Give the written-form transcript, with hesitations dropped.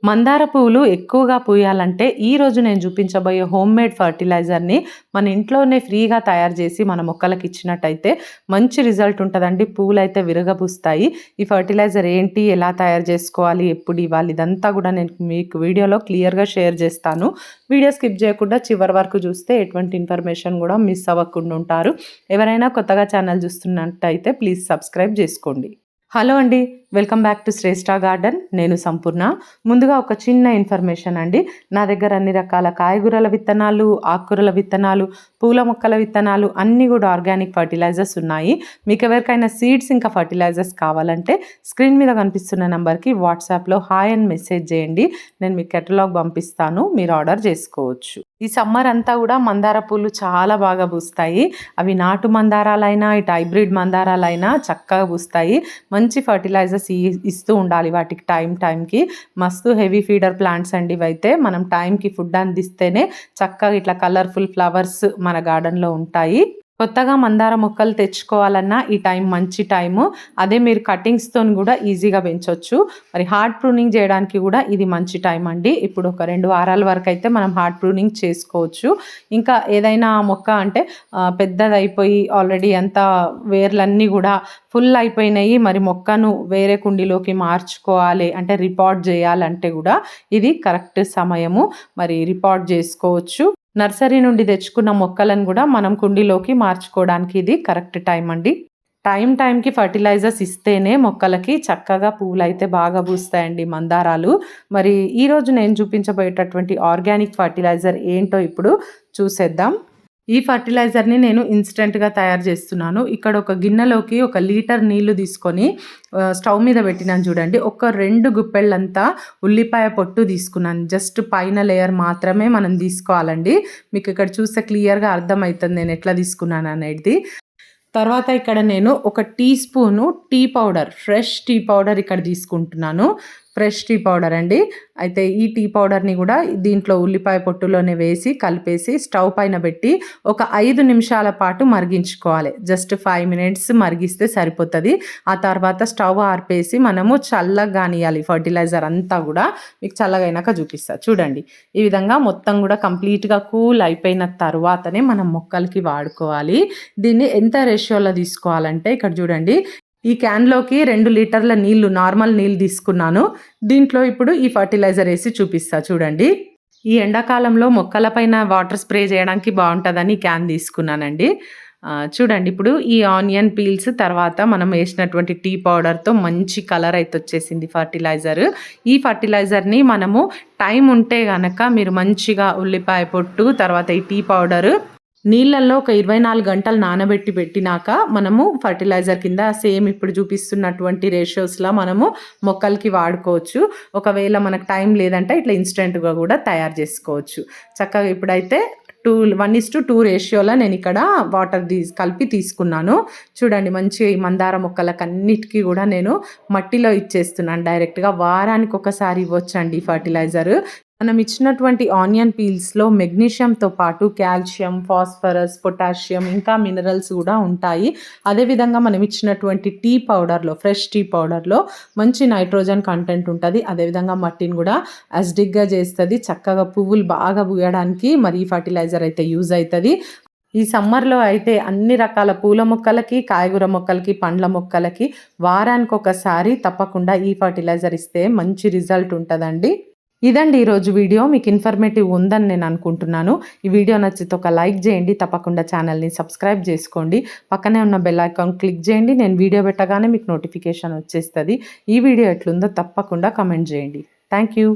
మందార పువ్వులు ఎక్కువగా పూయాలంటే ఈరోజు నేను చూపించబోయే హోమ్మేడ్ ఫర్టిలైజర్ని మన ఇంట్లోనే ఫ్రీగా తయారు చేసి మన మొక్కలకి ఇచ్చినట్టయితే మంచి రిజల్ట్ ఉంటుందండి. పువ్వులు అయితే విరగబూస్తాయి. ఈ ఫర్టిలైజర్ ఏంటి, ఎలా తయారు చేసుకోవాలి, ఎప్పుడు ఇవ్వాలి, ఇదంతా కూడా నేను మీకు వీడియోలో క్లియర్గా షేర్ చేస్తాను. వీడియో స్కిప్ చేయకుండా చివరి వరకు చూస్తే ఎటువంటి ఇన్ఫర్మేషన్ కూడా మిస్ అవ్వకుండా ఉంటారు. ఎవరైనా కొత్తగా ఛానల్ చూస్తున్నట్టయితే ప్లీజ్ సబ్స్క్రైబ్ చేసుకోండి. హలో అండి, welcome back to Shreshta garden. నేను సంపూర్ణ. ముందుగా ఒక చిన్న ఇన్ఫర్మేషన్ అండి. నా దగ్గర అన్ని రకాల కాయగూరల విత్తనాలు, ఆకుకూరల విత్తనాలు, పూల మొక్కల విత్తనాలు అన్నీ కూడా ఆర్గానిక్ ఫర్టిలైజర్స్ ఉన్నాయి. మీకు ఎవరికైనా సీడ్స్ ఇంకా ఫర్టిలైజర్స్ కావాలంటే స్క్రీన్ మీద కనిపిస్తున్న నెంబర్కి వాట్సాప్లో హాయ్ అని మెసేజ్ చేయండి. నేను మీకు కెటలాగ్ పంపిస్తాను, మీరు ఆర్డర్ చేసుకోవచ్చు. ఈ సమ్మర్ అంతా కూడా మందార పూలు చాలా బాగా పూస్తాయి. అవి నాటు మందారాలైనా ఇటు హైబ్రిడ్ మందారాలైనా చక్కగా పూస్తాయి. మంచి ఫర్టిలైజర్స్ ఇస్తూ ఉండాలి వాటికి టైంకి. మస్తు హెవీ ఫీడర్ ప్లాంట్స్ అండి ఇవైతే. మనం టైంకి ఫుడ్ అందిస్తేనే చక్కగా ఇట్లా కలర్ఫుల్ ఫ్లవర్స్ మన గార్డెన్లో ఉంటాయి. కొత్తగా మందార మొక్కలు తెచ్చుకోవాలన్నా ఈ టైం మంచి టైము. అదే మీరు కటింగ్స్తో కూడా ఈజీగా పెంచవచ్చు. మరి హార్డ్ ప్రూనింగ్ చేయడానికి కూడా ఇది మంచి టైం అండి. ఇప్పుడు ఒక 2 వారాల వరకు అయితే మనం హార్డ్ ప్రూనింగ్ చేసుకోవచ్చు. ఇంకా ఏదైనా మొక్క అంటే పెద్దది అయిపోయి ఆల్రెడీ అంతా వేర్లన్నీ కూడా ఫుల్ అయిపోయినాయి, మరి మొక్కను వేరే కుండీలోకి మార్చుకోవాలి అంటే రిపాట్ చేయాలంటే కూడా ఇది కరెక్ట్ సమయము. మరి రిపాట్ చేసుకోవచ్చు. నర్సరీ నుండి తెచ్చుకున్న మొక్కలను కూడా మనం కుండీలోకి మార్చుకోవడానికి ఇది కరెక్ట్ టైం అండి. టైంకి ఫర్టిలైజర్స్ ఇస్తేనే మొక్కలకి చక్కగా పువ్వులు అయితే బాగా పూస్తాయండి మందారాలు. మరి ఈరోజు నేను చూపించబోయేటటువంటి ఆర్గానిక్ ఫర్టిలైజర్ ఏంటో ఇప్పుడు చూసేద్దాం. ఈ ఫర్టిలైజర్ని నేను ఇన్స్టెంట్గా తయారు చేస్తున్నాను. ఇక్కడ ఒక గిన్నెలోకి 1 లీటర్ నీళ్లు తీసుకొని స్టవ్ మీద పెట్టినాను చూడండి. ఒక 2 గుప్పెళ్ళంతా ఉల్లిపాయ పొట్టు తీసుకున్నాను. జస్ట్ పైన లేయర్ మాత్రమే మనం తీసుకోవాలండి. మీకు ఇక్కడ చూస్తే క్లియర్గా అర్థమవుతుంది నేను ఎట్లా తీసుకున్నాను అనేది. తర్వాత ఇక్కడ నేను 1 teaspoon tea powder, fresh tea powder ఇక్కడ తీసుకుంటున్నాను. ఫ్రెష్ టీ పౌడర్ అండి. అయితే ఈ టీ పౌడర్ని కూడా దీంట్లో ఉల్లిపాయ పొట్టులోనే వేసి కలిపేసి స్టవ్ పైన పెట్టి ఒక 5 నిమిషాల పాటు మరిగించుకోవాలి. జస్ట్ 5 మినిట్స్ మరిగిస్తే సరిపోతుంది. ఆ తర్వాత స్టవ్ ఆర్పేసి మనము చల్లగా కానియాలి ఫర్టిలైజర్ అంతా కూడా. మీకు చల్లగా అయినాక చూపిస్తా చూడండి. ఈ విధంగా మొత్తం కూడా కంప్లీట్గా కూల్ అయిపోయిన తర్వాతనే మనం మొక్కలకి వాడుకోవాలి. దీన్ని ఎంత రేషియోలో తీసుకోవాలంటే ఇక్కడ చూడండి. ఈ క్యాన్లోకి 2 లీటర్ల నీళ్లు, నార్మల్ నీళ్ళు తీసుకున్నాను. దీంట్లో ఇప్పుడు ఈ ఫర్టిలైజర్ వేసి చూపిస్తా చూడండి. ఈ ఎండాకాలంలో మొక్కలపైన వాటర్ స్ప్రే చేయడానికి బాగుంటుందని క్యాన్ తీసుకున్నానండి. చూడండి ఇప్పుడు ఈ ఆనియన్ పీల్స్ తర్వాత మనం వేసినటువంటి టీ పౌడర్తో మంచి కలర్ అయితే వచ్చేసింది ఫర్టిలైజర్. ఈ ఫర్టిలైజర్ని మనము టైం ఉంటే కనుక మీరు మంచిగా ఉల్లిపాయ పొట్టు తర్వాత ఈ టీ పౌడరు నీళ్ళల్లో ఒక 24 గంటలు నానబెట్టి పెట్టినాక మనము ఫర్టిలైజర్ కింద సేమ్ ఇప్పుడు చూపిస్తున్నటువంటి రేషియోస్లో మనము మొక్కలకి వాడుకోవచ్చు. ఒకవేళ మనకు టైం లేదంటే ఇట్లా ఇన్స్టెంట్గా కూడా తయారు చేసుకోవచ్చు. చక్కగా ఇప్పుడైతే 1:2 రేషియోలో నేను ఇక్కడ వాటర్ కలిపి తీసుకున్నాను. చూడండి మంచిగా ఈ మందార మొక్కలకు అన్నిటికీ కూడా నేను మట్టిలో ఇచ్చేస్తున్నాను డైరెక్ట్గా. వారానికి ఒకసారి ఇవ్వచ్చండి ఈ ఫర్టిలైజర్. మనం ఇచ్చినటువంటి ఆనియన్ పీల్స్లో మెగ్నీషియంతో పాటు కాల్షియం, ఫాస్ఫరస్, పొటాషియం ఇంకా మినరల్స్ కూడా ఉంటాయి. అదేవిధంగా మనం ఇచ్చినటువంటి టీ పౌడర్లో, ఫ్రెష్ టీ పౌడర్లో మంచి నైట్రోజన్ కంటెంట్ ఉంటుంది. అదేవిధంగా మట్టిని కూడా అసిడిక్గా చేస్తుంది. చక్కగా పువ్వులు బాగా పూయడానికి మరి ఈ ఫర్టిలైజర్ అయితే యూజ్ అవుతుంది. ఈ సమ్మర్లో అయితే అన్ని రకాల పూల మొక్కలకి, కాయగూర మొక్కలకి, పండ్ల మొక్కలకి వారానికి ఒకసారి తప్పకుండా ఈ ఫర్టిలైజర్ ఇస్తే మంచి రిజల్ట్ ఉంటుందండి. ఇదండి ఈరోజు వీడియో. మీకు ఇన్ఫర్మేటివ్ ఉందని నేను అనుకుంటున్నాను. ఈ వీడియో నచ్చితే ఒక లైక్ చేయండి. తప్పకుండా ఛానల్ని సబ్స్క్రైబ్ చేసుకోండి. పక్కనే ఉన్న బెల్ ఐకాన్ క్లిక్ చేయండి. నేను వీడియో పెట్టగానే మీకు నోటిఫికేషన్ వచ్చేస్తుంది. ఈ వీడియో ఎట్లుందో తప్పకుండా కమెంట్ చేయండి. Thank you.